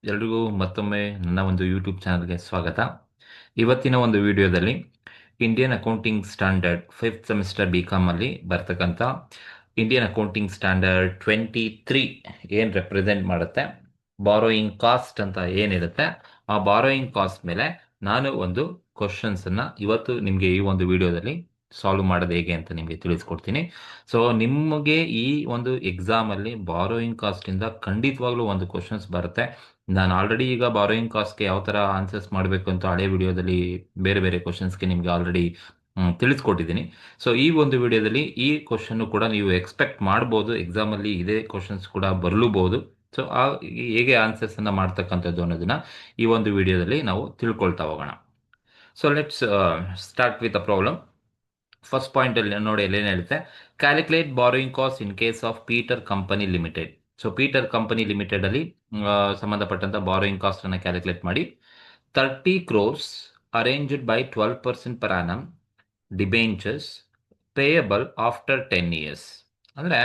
ಎಲ್ರಿಗೂ ಮತ್ತೊಮ್ಮೆ ನನ್ನ ಒಂದು ಯೂಟ್ಯೂಬ್ ಚಾನಲ್ಗೆ ಸ್ವಾಗತ. ಇವತ್ತಿನ ಒಂದು ವಿಡಿಯೋದಲ್ಲಿ Indian accounting standard 5th semester BCom ಬರ್ತಕ್ಕಂಥ ಇಂಡಿಯನ್ ಅಕೌಂಟಿಂಗ್ ಸ್ಟ್ಯಾಂಡರ್ಡ್ 23 ಏನು ರೆಪ್ರೆಸೆಂಟ್ ಮಾಡುತ್ತೆ, ಬಾರೋಯಿಂಗ್ ಕಾಸ್ಟ್ ಅಂತ ಏನಿರುತ್ತೆ, ಆ ಬಾರೋಯಿಂಗ್ ಕಾಸ್ಟ್ ಮೇಲೆ ನಾನು ಒಂದು ಕ್ವಶನ್ಸನ್ನು ಇವತ್ತು ನಿಮಗೆ ಈ ಒಂದು ವಿಡಿಯೋದಲ್ಲಿ ಸಾಲ್ವ್ ಮಾಡೋದು ಹೇಗೆ ಅಂತ ನಿಮಗೆ ತಿಳಿಸ್ಕೊಡ್ತೀನಿ. ಸೊ ನಿಮಗೆ ಈ ಒಂದು ಎಕ್ಸಾಮಲ್ಲಿ ಬಾರೋಯಿಂಗ್ ಕಾಸ್ಟಿಂದ ಖಂಡಿತವಾಗ್ಲೂ ಒಂದು ಕ್ವಶನ್ಸ್ ಬರುತ್ತೆ. ನಾನು ಆಲ್ರೆಡಿ ಈಗ ಬಾರೋಯಿಂಗ್ ಕಾಸ್ಟ್ಗೆ ಯಾವ ಥರ ಆನ್ಸರ್ಸ್ ಮಾಡಬೇಕು ಅಂತ ಹಳೆ ವಿಡಿಯೋದಲ್ಲಿ ಬೇರೆ ಬೇರೆ ಕ್ವಶನ್ಸ್ಗೆ ನಿಮಗೆ ಆಲ್ರೆಡಿ ತಿಳಿಸ್ಕೊಟ್ಟಿದ್ದೀನಿ. ಸೊ ಈ ಒಂದು ವಿಡಿಯೋದಲ್ಲಿ ಈ ಕ್ವಶನ್ನು ಕೂಡ ನೀವು ಎಕ್ಸ್ಪೆಕ್ಟ್ ಮಾಡ್ಬೋದು, ಎಕ್ಸಾಮಲ್ಲಿ ಇದೇ ಕ್ವಶನ್ಸ್ ಕೂಡ ಬರಲೂಬಹುದು. ಸೊ ಹೇಗೆ ಆನ್ಸರ್ಸನ್ನು ಮಾಡ್ತಕ್ಕಂಥದ್ದು ಅನ್ನೋದನ್ನ ಈ ಒಂದು ವಿಡಿಯೋದಲ್ಲಿ ನಾವು ತಿಳ್ಕೊಳ್ತಾ ಹೋಗೋಣ. So let's start with a problem. First ಪಾಯಿಂಟಲ್ಲಿ ನೋಡಿ, ಏನು ಹೇಳುತ್ತೆ, calculate borrowing cost in case of Peter company limited. So Peter company ಲಿಮಿಟೆಡಲ್ಲಿ ಸಂಬಂಧಪಟ್ಟಂಥ ಬಾರೋಯಿಂಗ್ ಕಾಸ್ಟನ್ನು ಕ್ಯಾಲ್ಕುಲೇಟ್ ಮಾಡಿ. 30 crores arranged by 12% per annum debentures payable after 10 years. ಅಂದರೆ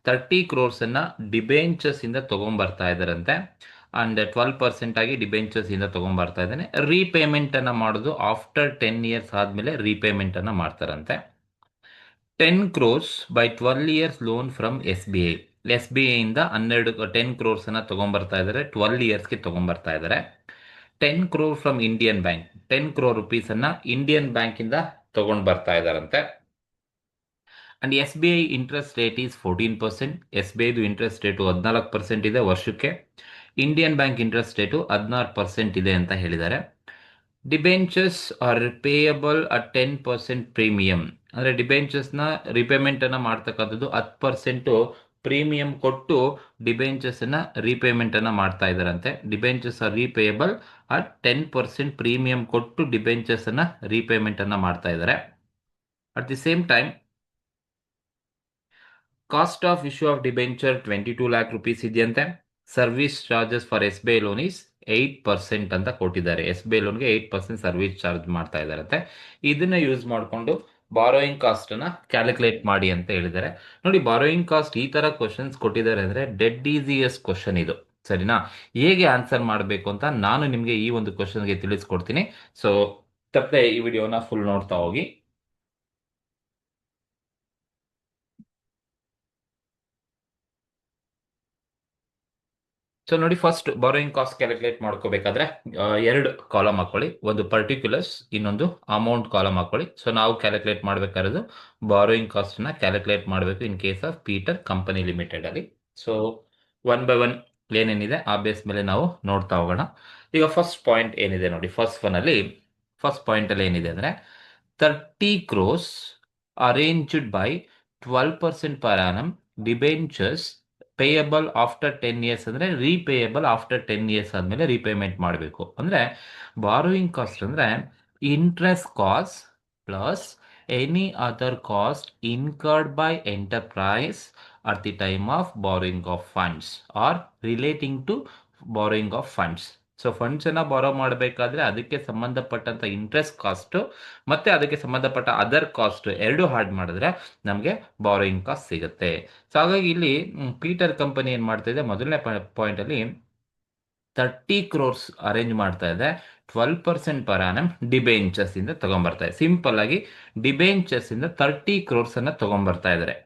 30 crores ಡಿಬೆಂಚರ್ಸಿಂದ ತೊಗೊಂಬರ್ತಾ ಇದ್ದಾರಂತೆ, ಆ್ಯಂಡ್ 12% ಆಗಿ ಡಿಬೆಂಚರ್ಸಿಂದ ತೊಗೊಂಬರ್ತಾ ಇದ್ದಾನೆ. ರೀಪೇಮೆಂಟನ್ನು ಮಾಡೋದು ಆಫ್ಟರ್ 10 years ಆದಮೇಲೆ ರೀಪೇಮೆಂಟನ್ನು ಮಾಡ್ತಾರಂತೆ. 10 crores by 12 years loan from SBI. SBI ಇಂದ 10 crores ತೊಗೊಂಬರ್ತಾ ಇದ್ದಾರೆ, 12 yearsಗೆ ತೊಗೊಂಬರ್ತಾ ಇದ್ದಾರೆ. 10 crore from Indian bank, 10 crore rupees Indian ಬ್ಯಾಂಕಿಂದ ತೊಗೊಂಡು ಬರ್ತಾ ಇದ್ದಾರಂತೆ. And SBI interest rate is 14%. SBIದು ಇಂಟ್ರೆಸ್ಟ್ ರೇಟು 14% ಇದೆ ವರ್ಷಕ್ಕೆ. ಇಂಡಿಯನ್ ಬ್ಯಾಂಕ್ ಇಂಟ್ರೆಸ್ಟ್ ರೇಟು 16% ಇದೆ ಅಂತ ಹೇಳಿದ್ದಾರೆ. Debentures are payable at 10% premium. ಅಂದರೆ ಡಿಬೆಂಚರ್ಸ್ನ ರಿಪೇಮೆಂಟನ್ನು ಮಾಡ್ತಕ್ಕಂಥದ್ದು 10% ಪ್ರೀಮಿಯಂ ಕೊಟ್ಟು ಡಿಬೆಂಚರ್ಸನ್ನು ರೀಪೇಮೆಂಟನ್ನು ಮಾಡ್ತಾ ಇದ್ದಾರಂತೆ. Debentures are repayable at 10% premium ಕೊಟ್ಟು ಡಿಬೆಂಚರ್ಸನ್ನು ರೀಪೇಮೆಂಟನ್ನು ಮಾಡ್ತಾ ಇದ್ದಾರೆ. At the same time cost of issue of debenture 22 lakh rupees ಇದೆಯಂತೆ. Service charges for SBI loan is 8% ಅಂತ ಕೊಟ್ಟಿದ್ದಾರೆ. SBI ಲೋನ್ಗೆ 8% ಸರ್ವಿಸ್ ಚಾರ್ಜ್ ಮಾಡ್ತಾ ಇದ್ದಾರಂತೆ. ಇದನ್ನ ಯೂಸ್ ಮಾಡಿಕೊಂಡು ಬಾರೋಯಿಂಗ್ ಕಾಸ್ಟನ್ನು ಕ್ಯಾಲ್ಕುಲೇಟ್ ಮಾಡಿ ಅಂತ ಹೇಳಿದ್ದಾರೆ. ನೋಡಿ, ಬಾರೋಯಿಂಗ್ ಕಾಸ್ಟ್ ಈ ಥರ ಕ್ವಶನ್ಸ್ ಕೊಟ್ಟಿದ್ದಾರೆ ಅಂದರೆ ಡೆಡ್ ಈಸಿಯಸ್ಟ್ ಕ್ವಶನ್ ಇದು, ಸರಿನಾ? ಹೇಗೆ ಆನ್ಸರ್ ಮಾಡಬೇಕು ಅಂತ ನಾನು ನಿಮಗೆ ಈ ಒಂದು ಕ್ವಶನ್ಗೆ ತಿಳಿಸ್ಕೊಡ್ತೀನಿ. ಸೊ ತಪ್ಪದೆ ಈ ವಿಡಿಯೋನ ಫುಲ್ ನೋಡ್ತಾ ಹೋಗಿ. ಸೊ ನೋಡಿ, ಫಸ್ಟ್ ಬಾರೋಯಿಂಗ್ ಕಾಸ್ಟ್ ಕ್ಯಾಲ್ಕುಲೇಟ್ ಮಾಡ್ಕೋಬೇಕಾದ್ರೆ ಎರಡು ಕಾಲಮ್ ಹಾಕೊಳ್ಳಿ. ಒಂದು ಪರ್ಟಿಕ್ಯುಲರ್ಸ್, ಇನ್ನೊಂದು ಅಮೌಂಟ್ ಕಾಲಮ್ ಹಾಕೊಳ್ಳಿ. ಸೊ ನಾವು ಕ್ಯಾಲ್ಕುಲೇಟ್ ಮಾಡಬೇಕಾಗಿರೋದು ಬಾರೋಯಿಂಗ್ ಕಾಸ್ಟನ್ನ ಕ್ಯಾಲ್ಕುಲೇಟ್ ಮಾಡಬೇಕು in case of Peter company ಲಿಮಿಟೆಡಲ್ಲಿ. ಸೊ ಒನ್ ಬೈ ಒನ್ ಏನೇನಿದೆ ಆ ಬೇಸ್ ಮೇಲೆ ನಾವು ನೋಡ್ತಾ ಹೋಗೋಣ. ಈಗ ಫಸ್ಟ್ ಪಾಯಿಂಟ್ ಏನಿದೆ ನೋಡಿ, ಫಸ್ಟ್ ಪಾಯಿಂಟಲ್ಲಿ ಏನಿದೆ ಅಂದರೆ 30 crores arranged by 12% per annum debentures payable after 10 years. ಅಂದರೆ ರೀಪೇಯಬಲ್ ಆಫ್ಟರ್ 10 years ಆದಮೇಲೆ ರೀಪೇಮೆಂಟ್ ಮಾಡಬೇಕು. ಅಂದರೆ ಬಾರೋಯಿಂಗ್ ಕಾಸ್ಟ್ ಅಂದರೆ interest cost plus any other cost incurred by enterprise at the time of borrowing of funds are relating to borrowing of funds. So ಫಂಡ್ಸನ್ನು borrow ಮಾಡಬೇಕಾದ್ರೆ ಅದಕ್ಕೆ ಸಂಬಂಧಪಟ್ಟಂಥ interest cost ಮತ್ತು ಅದಕ್ಕೆ ಸಂಬಂಧಪಟ್ಟ ಅದರ್ ಕಾಸ್ಟ್ ಎರಡು ಆಡ್ ಮಾಡಿದ್ರೆ ನಮಗೆ ಬಾರೋಯಿಂಗ್ ಕಾಸ್ಟ್ ಸಿಗುತ್ತೆ. ಸೊ ಹಾಗಾಗಿ ಇಲ್ಲಿ ಪೀಟರ್ ಕಂಪನಿ ಏನು ಮಾಡ್ತಾ ಇದೆ, ಮೊದಲನೇ ಪಾಯಿಂಟಲ್ಲಿ 30 crores ಅರೇಂಜ್ ಮಾಡ್ತಾ ಇದೆ, 12% per annum ಡಿಬೆಂಚರ್ಸ್ ಇಂದ ತಗೊಂಡ್ಬರ್ತಾ ಇದೆ. ಸಿಂಪಲ್ ಆಗಿ ಡಿಬೆಂಚರ್ಸ್ ಇಂದ 30 crores ಅನ್ನ ತಗೊಂಡ್ಬರ್ತಾ ಇದ್ದಾರೆ.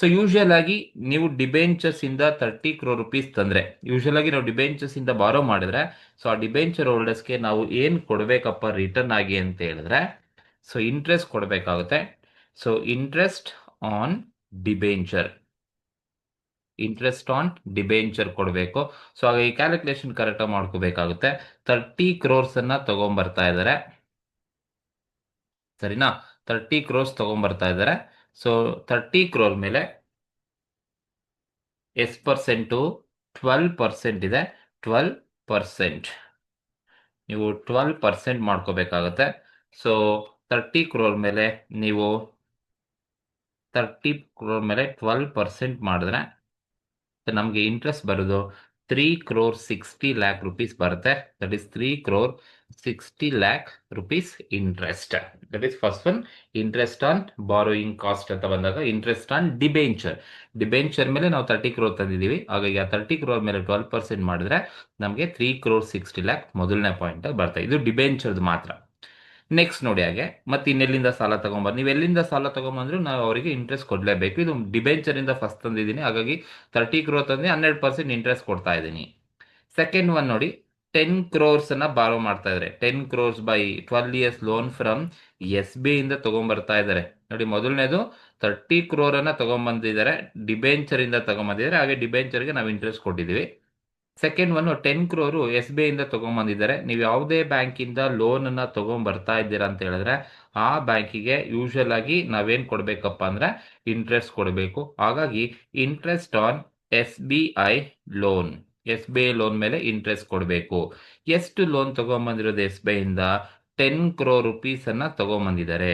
ಸೊ ಯೂಶುವಲ್ ಆಗಿ ನೀವು ಡಿಬೆಂಚರ್ಸ್ ಇಂದ 30 crore rupees ತಂದ್ರೆ, ಯೂಶುವಲ್ ಆಗಿ ನಾವು ಡಿಬೆಂಚರ್ಸ್ ಇಂದ ಬಾರೋ ಮಾಡಿದ್ರೆ, ಸೊ ಆ ಡಿಬೆಂಚರ್ ಹೋಲ್ಡರ್ಸ್ಗೆ ನಾವು ಏನು ಕೊಡಬೇಕಪ್ಪ ರಿಟರ್ನ್ ಆಗಿ ಅಂತ ಹೇಳಿದ್ರೆ, ಸೊ ಇಂಟ್ರೆಸ್ಟ್ ಕೊಡಬೇಕಾಗುತ್ತೆ. So interest on debenture, interest on debenture ಕೊಡಬೇಕು. ಸೊ ಹಾಗೆ ಈ ಕ್ಯಾಲ್ಕುಲೇಷನ್ ಕರೆಕ್ಟಾಗಿ ಮಾಡ್ಕೋಬೇಕಾಗುತ್ತೆ. 30 crores ತಗೊಂಬರ್ತಾ ಇದ್ದಾರೆ, ಸರಿನಾ? 30 crores ತಗೊಂಬರ್ತಾ ಇದ್ದಾರೆ. ಸೊ 30 crore ಮೇಲೆ ಎಷ್ಟು ಪರ್ಸೆಂಟು? 12% ಇದೆ. 12% ನೀವು 12% ಮಾಡ್ಕೋಬೇಕಾಗುತ್ತೆ. ಸೊ 30 crore ಮೇಲೆ ನೀವು 30 crore ಮೇಲೆ 12% ಮಾಡಿದ್ರೆ ನಮಗೆ ಇಂಟ್ರೆಸ್ಟ್ ಬರೋದು 3 crore 60 lakh rupees ಬರುತ್ತೆ. That is 3 crore 60 lakh rupees interest. That is first one, interest on borrowing cost ಅಂತ ಬಂದಾಗ ಇಂಟ್ರೆಸ್ಟ್ ಆನ್ ಡಿಬೆಂಚರ್. ಡಿಬೆಂಚರ್ ಮೇಲೆ ನಾವು 30 crore ತಂದಿದ್ದೀವಿ, ಹಾಗಾಗಿ ಆ 30 crore ಮೇಲೆ 12% ಮಾಡಿದ್ರೆ ನಮಗೆ 3 crore 60 lakh ಮೊದಲನೇ ಪಾಯಿಂಟ್ ಬರ್ತದೆ. ಇದು ಡಿಬೆಂಚರ್ದು ಮಾತ್ರ. ನೆಕ್ಸ್ಟ್ ನೋಡಿ ಹಾಗೆ ಮತ್ತೆ ಇನ್ನೆಲ್ಲಿಂದ ಸಾಲ ತಗೊಂಬರ್, ನೀವು ಎಲ್ಲಿಂದ ಸಾಲ ತಗೊಂಬಂದ್ರು ನಾವು ಅವರಿಗೆ ಇಂಟ್ರೆಸ್ಟ್ ಕೊಡಲೇಬೇಕು. ಇದು ಡಿಬೆಂಚರ್ ಇಂದ ಫಸ್ಟ್ ತಂದಿದ್ದೀನಿ, ಹಾಗಾಗಿ 30 crore ತಂದು 12% ಇಂಟ್ರೆಸ್ಟ್ ಕೊಡ್ತಾ ಇದ್ದೀನಿ. ಸೆಕೆಂಡ್ ಒನ್ ನೋಡಿ, 10 crores ಅನ್ನ ಬಾರೋ ಮಾಡ್ತಾ ಇದ್ದಾರೆ. 10 crores by 12 years loan from SBI ಇಂದ ತಗೊಂಡ್ಬರ್ತಾ ಇದ್ದಾರೆ. ನೋಡಿ, ಮೊದಲನೇದು 30 crore ಅನ್ನ ತಗೊಂಡ್ಬಂದಿದ್ದಾರೆ, ಡಿಬೆಂಚರ್ ಇಂದ ತಗೊಂಡ್ಬಂದಿದ್ದಾರೆ, ಹಾಗೆ ಡಿಬೆಂಚರ್ಗೆ ನಾವು ಇಂಟ್ರೆಸ್ಟ್ ಕೊಟ್ಟಿದ್ದೀವಿ. ಸೆಕೆಂಡ್ ಒನ್ 10 crore SBI ಇಂದ ತಗೊಂಡ್ಬಂದಿದ್ದಾರೆ. ನೀವು ಯಾವುದೇ ಬ್ಯಾಂಕಿಂದ ಲೋನ್ ಅನ್ನ ತಗೊಂಡ್ಬರ್ತಾ ಇದ್ದೀರಾ ಅಂತ ಹೇಳಿದ್ರೆ ಆ ಬ್ಯಾಂಕಿಗೆ ಯೂಶುವಲ್ ಆಗಿ ನಾವೇನ್ ಕೊಡ್ಬೇಕಪ್ಪ ಅಂದ್ರೆ ಇಂಟ್ರೆಸ್ಟ್ ಕೊಡಬೇಕು. ಹಾಗಾಗಿ ಇಂಟ್ರೆಸ್ಟ್ ಆನ್ SBI ಲೋನ್ ಮೇಲೆ ಇಂಟ್ರೆಸ್ಟ್ ಕೊಡಬೇಕು. ಎಷ್ಟು ಲೋನ್ ತಗೊಂಡ್ಬಂದಿರೋದು SBI ಇಂದ? 10 crore rupees ಅನ್ನ ತಗೊಂಡ್ಬಂದಿದ್ದಾರೆ.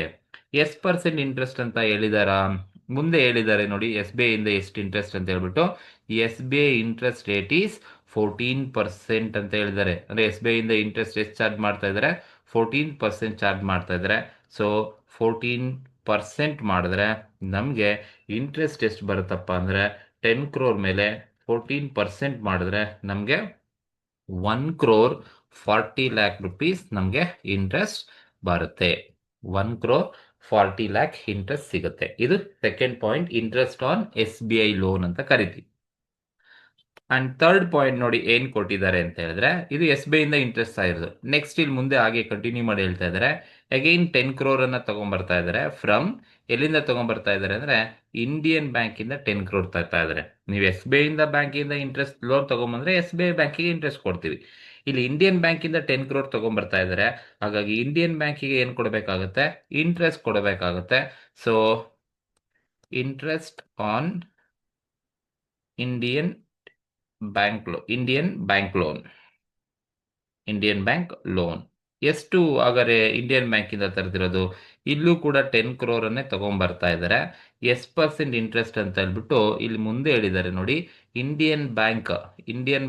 ಎಷ್ಟು ಪರ್ಸೆಂಟ್ ಇಂಟ್ರೆಸ್ಟ್ ಅಂತ ಹೇಳಿದಾರ? ಮುಂದೆ ಹೇಳಿದ್ದಾರೆ ನೋಡಿ, SBI ಇಂದ ಎಷ್ಟು ಇಂಟ್ರೆಸ್ಟ್ ಅಂತ ಹೇಳ್ಬಿಟ್ಟು. SBI ಇಂಟ್ರೆಸ್ಟ್ ರೇಟ್ ಈಸ್ 14% ಅಂತ ಹೇಳಿದ್ದಾರೆ. ಅಂದ್ರೆ SBI ಇಂದ ಇಂಟ್ರೆಸ್ಟ್ ಎಷ್ಟು ಚಾರ್ಜ್ ಮಾಡ್ತಾ ಇದ್ದಾರೆ? 14% ಚಾರ್ಜ್ ಮಾಡ್ತಾ ಇದ್ದಾರೆ. ಸೊ 14% ಮಾಡಿದ್ರೆ ನಮಗೆ ಇಂಟ್ರೆಸ್ಟ್ ಎಷ್ಟು ಬರುತ್ತಪ್ಪ ಅಂದ್ರೆ 10 crore ಮೇಲೆ 14% ಮಾಡಿದ್ರೆ ನಮಗೆ 1 crore 40 lakh rupees ನಮಗೆ ಇಂಟ್ರೆಸ್ಟ್ ಬರುತ್ತೆ. 1 crore 40 lakh ಇಂಟ್ರೆಸ್ಟ್ ಸಿಗುತ್ತೆ. ಇದು second point, interest on SBI loan ಅಂತ ಕರಿತೀವಿ. ಅಂಡ್ ಥರ್ಡ್ ಪಾಯಿಂಟ್ ನೋಡಿ ಏನ್ ಕೊಟ್ಟಿದ್ದಾರೆ ಅಂತ ಹೇಳಿದ್ರೆ, ಇದು SBI ಇಂದ ಇಂಟ್ರೆಸ್ಟ್ ಆಗಿರೋದು. ನೆಕ್ಸ್ಟ್ ಇಲ್ಲಿ ಮುಂದೆ ಹಾಗೆ ಕಂಟಿನ್ಯೂ ಮಾಡಿ ಹೇಳ್ತಾ ಇದ್ದಾರೆ, ಅಗೈನ್ 10 crore ಅನ್ನ ತಗೊಂಡ್ಬರ್ತಾ ಇದ್ದಾರೆ. ಫ್ರಮ್ ಎಲ್ಲಿಂದ ತಗೊಂಡ್ಬರ್ತಾ ಇದ್ದಾರೆ ಅಂದ್ರೆ ಇಂಡಿಯನ್ ಬ್ಯಾಂಕ್ ಇಂದ 10 crore ತರ್ತಾ ಇದ್ದಾರೆ. ನೀವು SBI ಇಂದ ಬ್ಯಾಂಕಿಂದ ಇಂಟ್ರೆಸ್ಟ್ ಲೋನ್ ತಗೊಂಡ್ಬಂದ್ರೆ SBI ಬ್ಯಾಂಕಿಗೆ ಇಂಟ್ರೆಸ್ಟ್ ಕೊಡ್ತೀವಿ. ಇಲ್ಲಿ ಇಂಡಿಯನ್ ಬ್ಯಾಂಕ್ ಇಂದ 10 crore ತಗೊಂಡ್ಬರ್ತಾ ಇದ್ದಾರೆ, ಹಾಗಾಗಿ ಇಂಡಿಯನ್ ಬ್ಯಾಂಕಿಗೆ ಏನ್ ಕೊಡಬೇಕಾಗುತ್ತೆ? ಇಂಟ್ರೆಸ್ಟ್ ಕೊಡಬೇಕಾಗುತ್ತೆ. So interest on Indian bank loan ಎಷ್ಟು ಹಾಗಾದ್ರೆ ಇಂಡಿಯನ್ ಬ್ಯಾಂಕ್ ಇಂದ ತರ್ತಿರೋದು? ಇಲ್ಲೂ ಕೂಡ 10 crore ಅನ್ನೇ ತಗೊಂಡ್ಬರ್ತಾ ಇದ್ದಾರೆ. ಎಷ್ಟು ಪರ್ಸೆಂಟ್ ಇಂಟ್ರೆಸ್ಟ್ ಅಂತ ಹೇಳ್ಬಿಟ್ಟು ಇಲ್ಲಿ ಮುಂದೆ ಹೇಳಿದ್ದಾರೆ ನೋಡಿ, Indian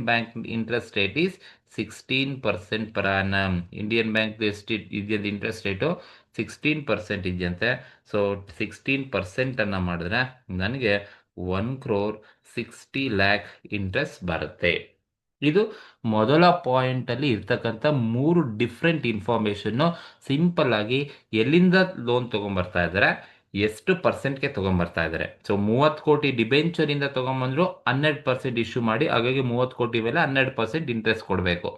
bank interest rate is 16% per annum. Indian bank ಎಷ್ಟು ಇದೆಯಂತ ಇಂಟ್ರೆಸ್ಟ್ ರೇಟು? 16% ಇದೆಯಂತೆ. ಸೊ 16% ಅನ್ನ ಮಾಡಿದ್ರೆ ನನಗೆ 1 crore 60 lakh ಇಂಟ್ರೆಸ್ಟ್ ಬರುತ್ತೆ. ಇದು ಮೊದಲ ಪಾಯಿಂಟ್ ಅಲ್ಲಿ ಇರ್ತಕ್ಕಂಥ 3 ಡಿಫ್ರೆಂಟ್ ಇನ್ಫಾರ್ಮೇಶನ್. ಸಿಂಪಲ್ ಆಗಿ ಎಲ್ಲಿಂದ ಲೋನ್ ತಗೊಂಡ್ಬರ್ತಾ ಇದ್ದಾರೆ, ಎಷ್ಟು ಪರ್ಸೆಂಟ್ಗೆ ತಗೊಂಡ್ಬರ್ತಾ ಇದ್ದಾರೆ. ಸೊ 30 ಕೋಟಿ ಡಿಬೆಂಚರ್ ಇಂದ ತಗೊಂಡ್ಬಂದ್ರು 12% ಇಶ್ಯೂ ಮಾಡಿ, ಹಾಗಾಗಿ 30 ಕೋಟಿ ಮೇಲೆ 12% ಇಂಟ್ರೆಸ್ಟ್ ಕೊಡಬೇಕು.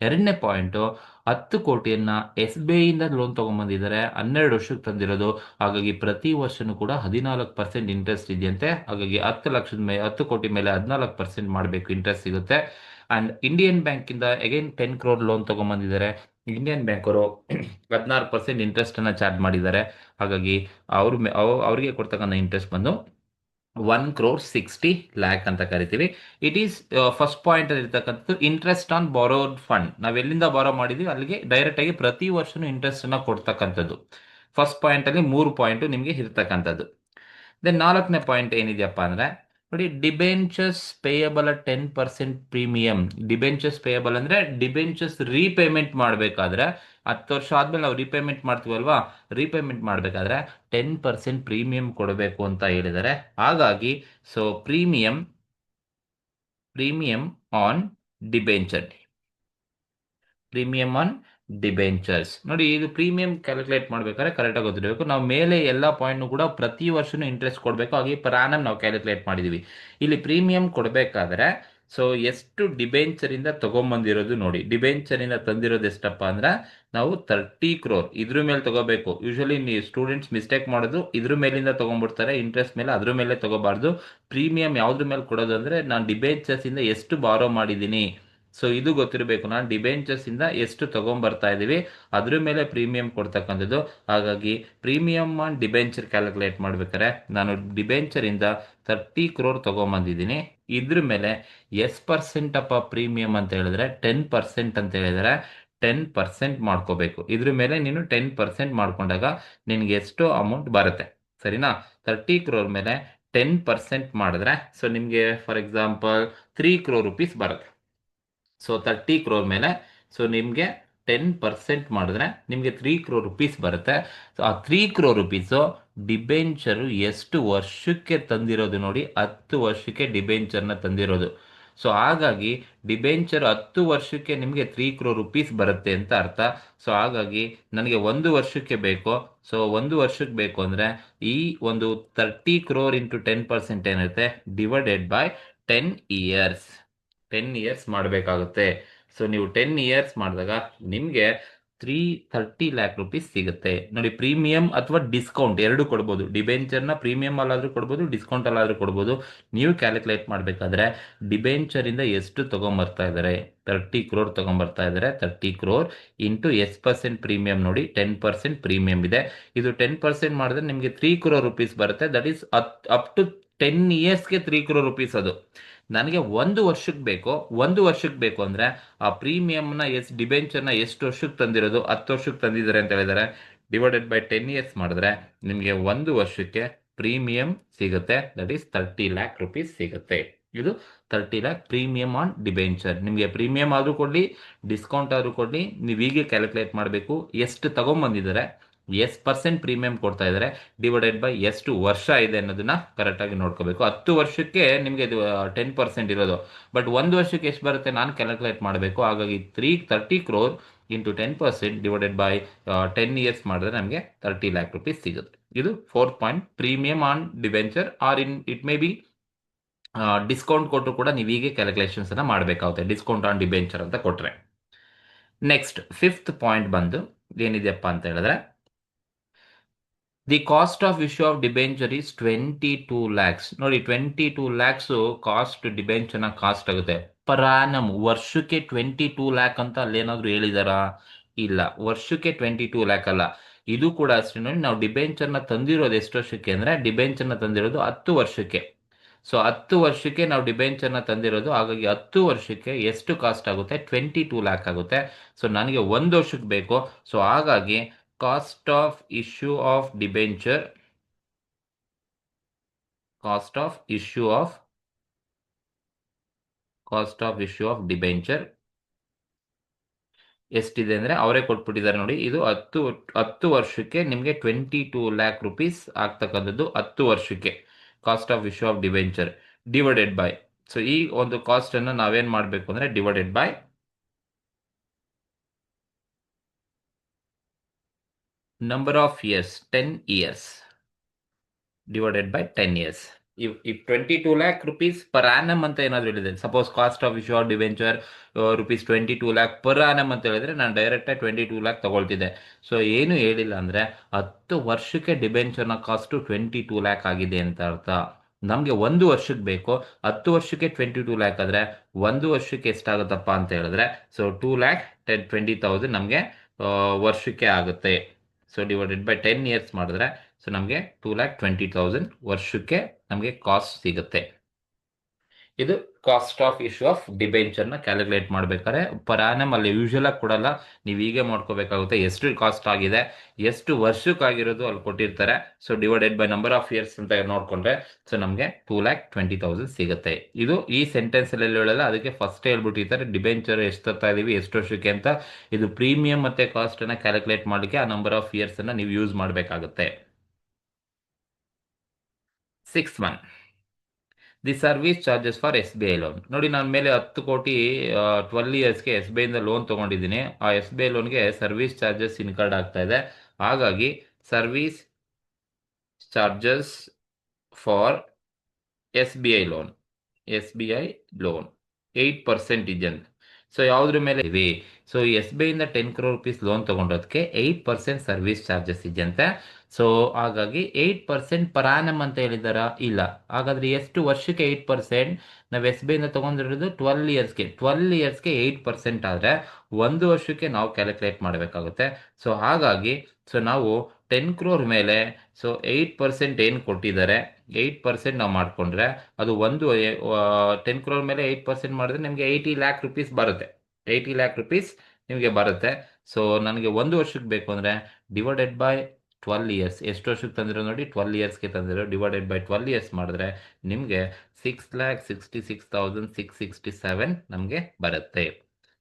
ಎರಡನೇ ಪಾಯಿಂಟು, 10 ಕೋಟಿಯನ್ನ SBI ಇಂದ ಲೋನ್ ತಗೊಂಡ್ಬಂದಿದ್ದಾರೆ, 12 ವರ್ಷಕ್ಕೆ ತಂದಿರೋದು, ಹಾಗಾಗಿ ಪ್ರತಿ ವರ್ಷನೂ ಕೂಡ 14% ಇಂಟ್ರೆಸ್ಟ್ ಇದೆಯಂತೆ. ಹಾಗಾಗಿ 10 ಕೋಟಿ ಮೇಲೆ 14% ಮಾಡಬೇಕು, ಇಂಟ್ರೆಸ್ಟ್ ಸಿಗುತ್ತೆ. ಅಂಡ್ ಇಂಡಿಯನ್ ಬ್ಯಾಂಕ್ ಇಂದ ಅಗೈನ್ 10 crore ಲೋನ್ ತಗೊಂಡ್ಬಂದಿದ್ದಾರೆ. ಇಂಡಿಯನ್ ಬ್ಯಾಂಕ್ ಅವರು 16% ಇಂಟ್ರೆಸ್ಟ್ ಅನ್ನ ಚಾರ್ಜ್ ಮಾಡಿದ್ದಾರೆ, ಹಾಗಾಗಿ ಅವ್ರಿಗೆ ಕೊಡ್ತಕ್ಕಂಥ ಇಂಟ್ರೆಸ್ಟ್ ಬಂದು 1 crore 60 lakh ಅಂತ ಕರಿತೀವಿ. ಇಟ್ ಈಸ್ ಫಸ್ಟ್ ಪಾಯಿಂಟ್ ಅಲ್ಲಿ ಇರ್ತಕ್ಕಂಥದ್ದು ಇಂಟ್ರೆಸ್ಟ್ ಆನ್ ಬಾರೋಡ್ ಫಂಡ್. ನಾವೆಲ್ಲಿಂದ ಬಾರೋ ಮಾಡಿದೀವಿ ಅಲ್ಲಿಗೆ ಡೈರೆಕ್ಟ್ ಆಗಿ ಪ್ರತಿ ವರ್ಷನೂ ಇಂಟ್ರೆಸ್ಟ್ ಅನ್ನ ಕೊಡ್ತಕ್ಕಂಥದ್ದು. ಫಸ್ಟ್ ಪಾಯಿಂಟ್ ಅಲ್ಲಿ 3 ಪಾಯಿಂಟ್ ನಿಮಗೆ ಇರ್ತಕ್ಕಂಥದ್ದು. ದೆನ್ ನಾಲ್ಕನೇ ಪಾಯಿಂಟ್ ಏನಿದೆಯಪ್ಪ ಅಂದ್ರೆ ನೋಡಿ, debentures payable 10% premium. Debentures payable ಅಂದ್ರೆ ಡಿಬೆಂಚರ್ಸ್ ರೀಪೇಮೆಂಟ್ ಮಾಡಬೇಕಾದ್ರೆ 10 ವರ್ಷ ಆದ್ಮೇಲೆ ನಾವು ರೀಪೇಮೆಂಟ್ ಮಾಡ್ತೀವಲ್ವಾ, ರೀಪೇಮೆಂಟ್ ಮಾಡಬೇಕಾದ್ರೆ 10% ಪ್ರೀಮಿಯಂ ಕೊಡಬೇಕು ಅಂತ ಹೇಳಿದ್ದಾರೆ. ಹಾಗಾಗಿ ಸೊ ಪ್ರೀಮಿಯಂ ಆನ್ ಡಿಬೆಂಚರ್ಸ್ ನೋಡಿ, ಇದು ಪ್ರೀಮಿಯಂ ಕ್ಯಾಲ್ಕುಲೇಟ್ ಮಾಡ್ಬೇಕಾದ್ರೆ ಕರೆಕ್ಟಾಗಿ ಗೊತ್ತಿರಬೇಕು. ನಾವು ಮೇಲೆ ಎಲ್ಲ ಪಾಯಿಂಟ್ ಕೂಡ ಪ್ರತಿ ವರ್ಷನೂ ಇಂಟ್ರೆಸ್ಟ್ ಕೊಡಬೇಕು, ಹಾಗೆ ಪರ್ ಆನಮ್ ನಾವು ಕ್ಯಾಲ್ಕುಲೇಟ್ ಮಾಡಿದೀವಿ. ಇಲ್ಲಿ ಪ್ರೀಮಿಯಂ ಕೊಡಬೇಕಾದ್ರೆ ಸೊ ಎಷ್ಟು ಡಿಬೆಂಚರ್ ಇಂದ ತಗೊಂಡ್ಬಂದಿರೋದು ನೋಡಿ, ಡಿಬೆಂಚರ್ ಇಂದ ತಂದಿರೋದು ಎಷ್ಟಪ್ಪ ಅಂದ್ರೆ ನಾವು 30 crore ಇದ್ರ ಮೇಲೆ ತಗೋಬೇಕು. ಯೂಶಲಿ ನೀವು ಸ್ಟೂಡೆಂಟ್ಸ್ ಮಿಸ್ಟೇಕ್ ಮಾಡೋದು ಇದ್ರ ಮೇಲಿಂದ ತಗೊಂಡ್ಬಿಡ್ತಾರೆ, ಇಂಟ್ರೆಸ್ಟ್ ಮೇಲೆ ಅದ್ರ ಮೇಲೆ ತಗೋಬಾರ್ದು. ಪ್ರೀಮಿಯಂ ಯಾವ್ದ್ರ ಮೇಲೆ ಕೊಡೋದು ಅಂದ್ರೆ ನಾನು ಡಿಬೆಂಚರ್ಸ್ ಇಂದ ಎಷ್ಟು ಬಾರೋ ಮಾಡಿದ್ದೀನಿ, ಸೊ ಇದು ಗೊತ್ತಿರಬೇಕು. ನಾನು ಡಿಬೆಂಚರ್ಸ್ ಇಂದ ಎಷ್ಟು ತಗೊಂಡ್ಬರ್ತಾ ಇದೀವಿ ಅದ್ರ ಮೇಲೆ ಪ್ರೀಮಿಯಂ ಕೊಡ್ತಕ್ಕಂಥದ್ದು. ಹಾಗಾಗಿ ಪ್ರೀಮಿಯಂ ಆನ್ ಡಿಬೆಂಚರ್ ಕ್ಯಾಲ್ಕುಲೇಟ್ ಮಾಡ್ಬೇಕಾದ್ರೆ ನಾನು ಡಿಬೆಂಚರ್ ಇಂದ 30 crore ತಗೊಂಡ್ಬಂದಿದ್ದೀನಿ, ಇದ್ರ ಮೇಲೆ ಎಷ್ಟು ಪರ್ಸೆಂಟ್ ಅಪ್ಪ ಪ್ರೀಮಿಯಂ ಅಂತ ಹೇಳಿದ್ರೆ 10% ಅಂತ ಹೇಳಿದರೆ 10% ಮಾಡ್ಕೋಬೇಕು. ಇದ್ರ ಮೇಲೆ ನೀನು 10% ಮಾಡ್ಕೊಂಡಾಗ ನಿನ್ಗೆ ಎಷ್ಟು ಅಮೌಂಟ್ ಬರುತ್ತೆ, ಸರಿನಾ? 30 crore ಮೇಲೆ 10% ಮಾಡಿದ್ರೆ ಸೊ ನಿಮಗೆ ಫಾರ್ ಎಕ್ಸಾಂಪಲ್ 3 crore rupees ಬರುತ್ತೆ. ಸೊ 30 crore ಮೇಲೆ ಸೊ ನಿಮಗೆ 10% ಮಾಡಿದ್ರೆ ನಿಮಗೆ 3 crore rupees ಬರುತ್ತೆ. ಸೊ ಆ 3 crore rupees ಡಿಬೆಂಚರು ಎಷ್ಟು ವರ್ಷಕ್ಕೆ ತಂದಿರೋದು ನೋಡಿ, 10 ವರ್ಷಕ್ಕೆ ಡಿಬೆಂಚರ್ನ ತಂದಿರೋದು. ಸೊ ಹಾಗಾಗಿ ಡಿಬೆಂಚರ್ 10 ವರ್ಷಕ್ಕೆ ನಿಮಗೆ 3 crore rupees ಬರುತ್ತೆ ಅಂತ ಅರ್ಥ. ಸೊ ಹಾಗಾಗಿ ನನಗೆ 1 ವರ್ಷಕ್ಕೆ ಬೇಕು. ಸೊ 1 ವರ್ಷಕ್ಕೆ ಬೇಕು ಅಂದರೆ ಈ ಒಂದು 30 crore ಇಂಟು 10% ಏನಿರುತ್ತೆ ಡಿವೈಡೆಡ್ ಬೈ 10 years. 10 years ಮಾಡಬೇಕಾಗುತ್ತೆ. ಸೊ ನೀವು 10 years ಮಾಡಿದಾಗ ನಿಮಗೆ 330 lakh rupees ಸಿಗುತ್ತೆ ನೋಡಿ. ಪ್ರೀಮಿಯಂ ಅಥವಾ ಡಿಸ್ಕೌಂಟ್ ಎರಡು ಕೊಡ್ಬೋದು. ಡಿಬೆಂಚರ್ನ ಪ್ರೀಮಿಯಂ ಅಲ್ಲಾದರೂ ಕೊಡ್ಬೋದು, ಡಿಸ್ಕೌಂಟ್ ಅಲ್ಲಾದರೂ ಕೊಡ್ಬೋದು. ನೀವು ಕ್ಯಾಲ್ಕುಲೇಟ್ ಮಾಡಬೇಕಾದ್ರೆ ಡಿಬೆಂಚರಿಂದ ಎಷ್ಟು ತೊಗೊಂಬರ್ತಾ ಇದ್ದಾರೆ, 30 crore ತೊಗೊಂಬರ್ತಾ ಇದ್ದಾರೆ. 30 crore ಇಂಟು ಎಷ್ಟು % ಪ್ರೀಮಿಯಂ ನೋಡಿ, 10% ಪ್ರೀಮಿಯಂ ಇದೆ. ಇದು 10% ಮಾಡಿದ್ರೆ ನಿಮಗೆ 3 crore rupees ಬರುತ್ತೆ. ದಟ್ ಈಸ್ ಅಪ್ ಟು 10 yearsಗೆ 3 crore rupees ಅದು. ನನಗೆ 1 ವರ್ಷಕ್ಕೆ ಬೇಕು. 1 ವರ್ಷಕ್ಕೆ ಬೇಕು ಅಂದರೆ ಆ ಪ್ರೀಮಿಯಂನ ಡಿಬೆಂಚರ್ನ ಎಷ್ಟು ವರ್ಷಕ್ಕೆ ತಂದಿರೋದು, 10 ವರ್ಷಕ್ಕೆ ತಂದಿದ್ದಾರೆ ಅಂತ ಹೇಳಿದ್ದಾರೆ. ಡಿವೈಡೆಡ್ ಬೈ 10 years ಮಾಡಿದ್ರೆ ನಿಮಗೆ 1 ವರ್ಷಕ್ಕೆ ಪ್ರೀಮಿಯಂ ಸಿಗುತ್ತೆ. ದಟ್ ಈಸ್ 30 lakh rupees ಸಿಗುತ್ತೆ. ಇದು 30 lakh ಪ್ರೀಮಿಯಂ ಆನ್ ಡಿಬೆಂಚರ್. ನಿಮಗೆ ಪ್ರೀಮಿಯಂ ಆದರೂ ಕೊಡಲಿ, ಡಿಸ್ಕೌಂಟ್ ಆದರೂ ಕೊಡಲಿ, ನೀವು ಹೀಗೆ ಕ್ಯಾಲ್ಕುಲೇಟ್ ಮಾಡಬೇಕು. ಎಷ್ಟು ತಗೊಂಬಂದಿದ್ದಾರೆ, ಎಷ್ಟು % ಪ್ರೀಮಿಯಂ ಕೊಡ್ತಾ ಇದ್ದಾರೆ, ಡಿವೈಡೆಡ್ ಬೈ ಎಷ್ಟು ವರ್ಷ ಇದೆ ಅನ್ನೋದನ್ನ ಕರೆಕ್ಟಾಗಿ ನೋಡ್ಕೋಬೇಕು. 10 ವರ್ಷಕ್ಕೆ ನಿಮಗೆ 10% ಇರೋದು, ಬಟ್ 1 ವರ್ಷಕ್ಕೆ ಎಷ್ಟು ಬರುತ್ತೆ ನಾನು ಕ್ಯಾಲ್ಕುಲೇಟ್ ಮಾಡಬೇಕು. ಹಾಗಾಗಿ 30 crore into 10% divided by 10 years ಮಾಡಿದ್ರೆ ನಮಗೆ 30 lakh rupees ಸಿಗುತ್ತೆ. ಇದು 4 point premium on debenture. Or it may be discount ಕೊಟ್ಟರು ಕೂಡ ನೀವು ಹೀಗೆ ಕ್ಯಾಲ್ಕುಲೇಷನ್ಸ್ ಅನ್ನ ಮಾಡಬೇಕಾಗುತ್ತೆ, ಡಿಸ್ಕೌಂಟ್ ಆನ್ ಡಿಬೆಂಚರ್ ಅಂತ ಕೊಟ್ರೆ. ನೆಕ್ಸ್ಟ್ 5th ಪಾಯಿಂಟ್ ಬಂದು ಏನಿದೆಯಪ್ಪ ಅಂತ ಹೇಳಿದ್ರೆ, the cost of issue of debenture is 22 lakhs. ನೋಡಿ 22 lakhs ಕಾಸ್ಟ್ ಡಿಬೆಂಚರ್ನ ಕಾಸ್ಟ್ ಆಗುತ್ತೆ. ಪರ್ ಆನಮ್ ವರ್ಷಕ್ಕೆ 22 lakh ಅಂತ ಅಲ್ಲೇನಾದ್ರೂ ಹೇಳಿದಾರಾ? ಇಲ್ಲ, ವರ್ಷಕ್ಕೆ 22 lakh ಅಲ್ಲ. ಇದು ಕೂಡ ಅಷ್ಟೇ ನೋಡಿ, ನಾವು ಡಿಬೆಂಚರ್ನ ತಂದಿರೋದು ಎಷ್ಟು ವರ್ಷಕ್ಕೆ ಅಂದರೆ ಡಿಬೆಂಚರ್ನ ತಂದಿರೋದು 10 ವರ್ಷಕ್ಕೆ. ಸೊ 10 ವರ್ಷಕ್ಕೆ ನಾವು ಡಿಬೆಂಚರ್ನ ತಂದಿರೋದು. ಹಾಗಾಗಿ 10 ವರ್ಷಕ್ಕೆ ಎಷ್ಟು ಕಾಸ್ಟ್ ಆಗುತ್ತೆ? 22 lakh ಆಗುತ್ತೆ. ಸೊ ನನಗೆ 1 ವರ್ಷಕ್ಕೆ ಬೇಕು. ಸೊ ಹಾಗಾಗಿ cost of issue of debenture, cost of issue of debenture ಎಷ್ಟಿದೆ ಅಂದರೆ ಅವರೇ ಕೊಟ್ಬಿಟ್ಟಿದ್ದಾರೆ ನೋಡಿ. ಇದು 10 ವರ್ಷಕ್ಕೆ ನಿಮಗೆ 22 lakh rupees ಆಗ್ತಕ್ಕಂಥದ್ದು. 10 ವರ್ಷಕ್ಕೆ cost of issue of debenture divided by, so ಈ ಒಂದು ಕಾಸ್ಟ್ ಅನ್ನು ನಾವೇನ್ ಮಾಡಬೇಕು ಅಂದ್ರೆ divided by number of years, 10 years divided by 10 years. if 22 lakh rupees per annum ಅಂತ ಏನಾದ್ರು ಹೇಳಿದೆ, suppose cost of issue of debenture rupees 22 lakh per annum ಅಂತ ಹೇಳಿದ್ರೆ ನಾನು ಡೈರೆಕ್ಟ್ ಆಗಿ 22 lakh ತಗೊಳ್ತಿದ್ದೆ. ಸೊ ಏನು ಹೇಳಿಲ್ಲ ಅಂದ್ರೆ 10 ವರ್ಷಕ್ಕೆ ಡಿಬೆಂಚರ್ನ ಕಾಸ್ಟ್ 22 lakh ಆಗಿದೆ ಅಂತ ಅರ್ಥ. ನಮಗೆ 1 ವರ್ಷಕ್ಕೆ ಬೇಕು. 10 ವರ್ಷಕ್ಕೆ 22 lakh ಆದರೆ 1 ವರ್ಷಕ್ಕೆ ಎಷ್ಟಾಗುತ್ತಪ್ಪ ಅಂತ ಹೇಳಿದ್ರೆ ಸೊ 2,20,000 ನಮಗೆ ವರ್ಷಕ್ಕೆ ಆಗುತ್ತೆ. ಸೊ ಡಿವೈಡೆಡ್ ಬೈ 10 years ಮಾಡಿದ್ರೆ ಸೊ ನಮಗೆ 2,20,000 ವರ್ಷಕ್ಕೆ ನಮಗೆ ಕಾಸ್ಟ್ ಸಿಗುತ್ತೆ. ಇದು ಕಾಸ್ಟ್ ಆಫ್ ಇಶ್ಯೂ ಆಫ್ ಡಿಬೆಂಚರ್ನ ಕ್ಯಾಲ್ಕುಲೇಟ್ ಮಾಡಬೇಕಾದ್ರೆ ಪರ್ ಆನಮ್ ಅಲ್ಲಿ ಯೂಶುವಲ್ ಆಗಿ ಕೊಡಲ್ಲ, ನೀವು ಹೀಗೆ ಮಾಡ್ಕೋಬೇಕಾಗುತ್ತೆ. ಎಷ್ಟು ಕಾಸ್ಟ್ ಆಗಿದೆ, ಎಷ್ಟು ವರ್ಷಕ್ಕಾಗಿರೋದು ಅಲ್ಲಿ ಕೊಟ್ಟಿರ್ತಾರೆ. So divided by number of years ಅಂತ ನೋಡ್ಕೊಂಡ್ರೆ ಸೊ ನಮಗೆ 2,20,000 ಸಿಗುತ್ತೆ. ಇದು ಈ ಸೆಂಟೆನ್ಸ್ ಅಲ್ಲಿ ಹೇಳಲ್ಲ, ಅದಕ್ಕೆ ಫಸ್ಟ್ ಹೇಳ್ಬಿಟ್ಟಿರ್ತಾರೆ ಡಿಬೆಂಚರ್ ಎಷ್ಟು ತರ್ತಾ ಇದೀವಿ, ಎಷ್ಟು ವರ್ಷಕ್ಕೆ ಅಂತ. ಇದು ಪ್ರೀಮಿಯಂ ಮತ್ತೆ ಕಾಸ್ಟ್ ಅನ್ನ ಕ್ಯಾಲ್ಕುಲೇಟ್ ಮಾಡಲಿಕ್ಕೆ ಆ ನಂಬರ್ ಆಫ್ ಇಯರ್ಸ್ ಅನ್ನ ನೀವು ಯೂಸ್ ಮಾಡಬೇಕಾಗುತ್ತೆ. 6th one, the service charges for SBI loan. ನೋಡಿ ನಾನು ಮೇಲೆ 10 ಕೋಟಿ 12 yearsಗೆ SBI ಇಂದ ಲೋನ್ ತೊಗೊಂಡಿದ್ದೀನಿ. ಆ SBI ಲೋನ್ಗೆ ಸರ್ವಿಸ್ ಚಾರ್ಜಸ್ ಇನ್ಕರ್ಡ್ ಆಗ್ತಾ ಇದೆ. ಹಾಗಾಗಿ service charges for SBI loan 8% ಇದೆಯಂತೆ. ಸೊ ಯಾವುದ್ರ ಮೇಲೆ ಇವೆ? ಸೊ SBI ಇಂದ 10 crore rupees ಲೋನ್ ತಗೊಂಡೋದಕ್ಕೆ 8% ಸರ್ವಿಸ್ ಚಾರ್ಜಸ್ ಇದೆಯಂತೆ. ಸೊ ಹಾಗಾಗಿ 8% ಪರ್ ಆನಮ್ ಅಂತ ಹೇಳಿದಾರ? ಇಲ್ಲ. ಹಾಗಾದ್ರೆ ಎಷ್ಟು ವರ್ಷಕ್ಕೆ 8%? ನಾವು SBI ಇಂದ ತಗೊಂಡಿರೋದು 12 yearsಗೆ. 12 yearsಗೆ 8% ಆದರೆ 1 ವರ್ಷಕ್ಕೆ ನಾವು ಕ್ಯಾಲ್ಕುಲೇಟ್ ಮಾಡಬೇಕಾಗುತ್ತೆ. ಸೊ ಹಾಗಾಗಿ ಸೊ ನಾವು 10 crore ಮೇಲೆ ಸೊ 8% ಏನು ಕೊಟ್ಟಿದ್ದಾರೆ, 8% ನಾವು ಮಾಡಿಕೊಂಡ್ರೆ ಅದು 10 crore ಮೇಲೆ 8% ಮಾಡಿದ್ರೆ ನಿಮಗೆ 80 lakh rupees ಬರುತ್ತೆ. 80 lakh rupees ನಿಮಗೆ ಬರುತ್ತೆ. ಸೊ ನನಗೆ 1 ವರ್ಷಕ್ಕೆ ಬೇಕು ಅಂದರೆ ಡಿವೈಡೆಡ್ ಬೈ 12 ಇಯರ್ಸ್ ಎಷ್ಟು ವರ್ಷಕ್ಕೆ ತಂದಿರೋ ನೋಡಿ, 12 ಇಯರ್ಸ್ಗೆ ತಂದಿರೋ, ಡಿವೈಡೆಡ್ ಬೈ 12 ಇಯರ್ಸ್ ಮಾಡಿದ್ರೆ ನಿಮಗೆ 6,66,667 ನಮಗೆ ಬರುತ್ತೆ.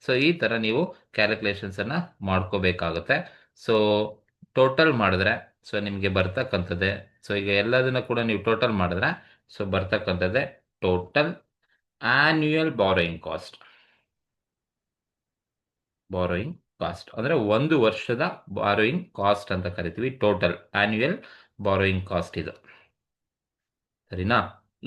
ಸೊ ಈ ಥರ ನೀವು ಕ್ಯಾಲ್ಕುಲೇಷನ್ಸನ್ನು ಮಾಡ್ಕೋಬೇಕಾಗುತ್ತೆ. ಸೊ ಟೋಟಲ್ ಮಾಡಿದ್ರೆ ಸೊ ನಿಮಗೆ ಬರ್ತಕ್ಕಂಥದ್ದೇ, ಸೊ ಈಗ ಎಲ್ಲದನ್ನ ಕೂಡ ನೀವು ಟೋಟಲ್ ಮಾಡಿದ್ರೆ ಸೊ ಬರ್ತಕ್ಕಂಥದ್ದೇ ಟೋಟಲ್ ಆನ್ಯುಯಲ್ ಬಾರೋಯಿಂಗ್ ಕಾಸ್ಟ್ ಅಂದರೆ ಒಂದು ವರ್ಷದ ಬಾರೋಯಿಂಗ್ ಕಾಸ್ಟ್ ಅಂತ ಕರಿತೀವಿ. ಟೋಟಲ್ ಆನ್ಯುಯಲ್ ಬಾರೋಯಿಂಗ್ ಕಾಸ್ಟ್ ಇದು, ಸರಿನಾ?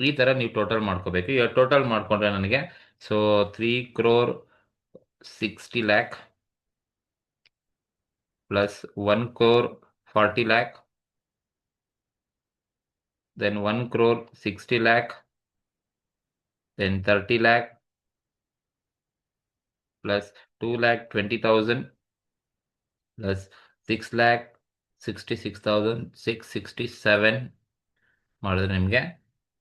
ಈ ಥರ ನೀವು ಟೋಟಲ್ ಮಾಡ್ಕೋಬೇಕು. ಈಗ ಟೋಟಲ್ ಮಾಡಿಕೊಂಡ್ರೆ ನನಗೆ so 3,60,00,000 plus 1,40,00,000 then 1,60,00,000 then 30,00,000 plus 2,20,000 plus 6,66,667 ಮಾಡಿದ್ರೆ ನಿಮಗೆ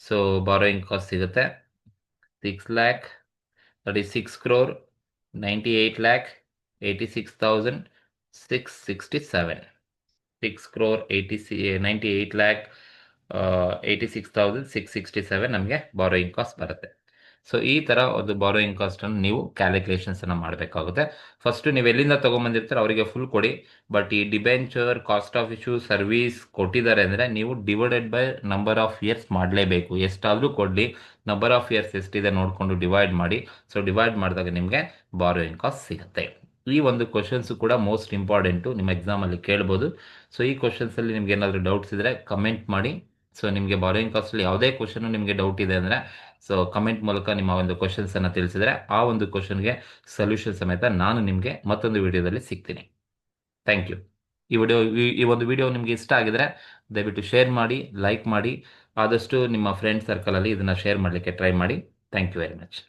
ಸೊ ಬಾರೋಯಿಂಗ್ ಕಾಸ್ಟ್ ಸಿಗುತ್ತೆ 6,98,86,667 6,98,86,667 ನಮಗೆ ಬಾರೋಯಿಂಗ್ ಕಾಸ್ಟ್ ಬರುತ್ತೆ. ಸೊ ಈ ಥರ ಒಂದು ಬಾರೋಯಿಂಗ್ ಕಾಸ್ಟನ್ನು ನೀವು ಕ್ಯಾಲ್ಕುಲೇಷನ್ಸನ್ನು ಮಾಡಬೇಕಾಗುತ್ತೆ. ಫಸ್ಟು ನೀವು ಎಲ್ಲಿಂದ ತೊಗೊಂಬಂದಿರ್ತಾರೆ ಅವರಿಗೆ ಫುಲ್ ಕೊಡಿ. ಬಟ್ ಈ debenture, cost of issue, service ಕೊಟ್ಟಿದ್ದಾರೆ ಅಂದರೆ ನೀವು divided by number of years ಮಾಡಲೇಬೇಕು. ಎಷ್ಟಾದರೂ ಕೊಡಲಿ, ನಂಬರ್ ಆಫ್ ಇಯರ್ಸ್ ಎಷ್ಟಿದೆ ನೋಡಿಕೊಂಡು ಡಿವೈಡ್ ಮಾಡಿ. ಸೊ ಡಿವೈಡ್ ಮಾಡಿದಾಗ ನಿಮಗೆ ಬಾರೋಯಿಂಗ್ ಕಾಸ್ಟ್ ಸಿಗುತ್ತೆ. ಈ ಒಂದು ಕ್ವಶನ್ಸು ಕೂಡ ಮೋಸ್ಟ್ ಇಂಪಾರ್ಟೆಂಟು, ನಿಮ್ಮ ಎಕ್ಸಾಮಲ್ಲಿ ಕೇಳ್ಬೋದು. ಸೊ ಈ ಕ್ವಶನ್ಸಲ್ಲಿ ನಿಮ್ಗೆ ಏನಾದರೂ ಡೌಟ್ಸ್ ಇದ್ದರೆ ಕಮೆಂಟ್ ಮಾಡಿ. ಸೊ ನಿಮಗೆ ಬಾರೋಯಿಂಗ್ ಕಾಸ್ಟಲ್ಲಿ ಯಾವುದೇ ಕ್ವಶನು ನಿಮಗೆ ಡೌಟ್ ಇದೆ ಅಂದರೆ ಸೊ ಕಮೆಂಟ್ ಮೂಲಕ ನಿಮ್ಮ ಒಂದು ಕ್ವಶನ್ಸನ್ನು ತಿಳಿಸಿದರೆ ಆ ಒಂದು ಕ್ವಶನ್ಗೆ ಸೊಲ್ಯೂಷನ್ ಸಮೇತ ನಾನು ನಿಮಗೆ ಮತ್ತೊಂದು ವಿಡಿಯೋದಲ್ಲಿ ಸಿಗ್ತೀನಿ. Thank you. ಈ ಒಂದು ವಿಡಿಯೋ ನಿಮಗೆ ಇಷ್ಟ ಆಗಿದರೆ ದಯವಿಟ್ಟು ಶೇರ್ ಮಾಡಿ, ಲೈಕ್ ಮಾಡಿ, ಆದಷ್ಟು ನಿಮ್ಮ ಫ್ರೆಂಡ್ ಸರ್ಕಲಲ್ಲಿ ಇದನ್ನು ಶೇರ್ ಮಾಡಲಿಕ್ಕೆ ಟ್ರೈ ಮಾಡಿ. Thank you very much.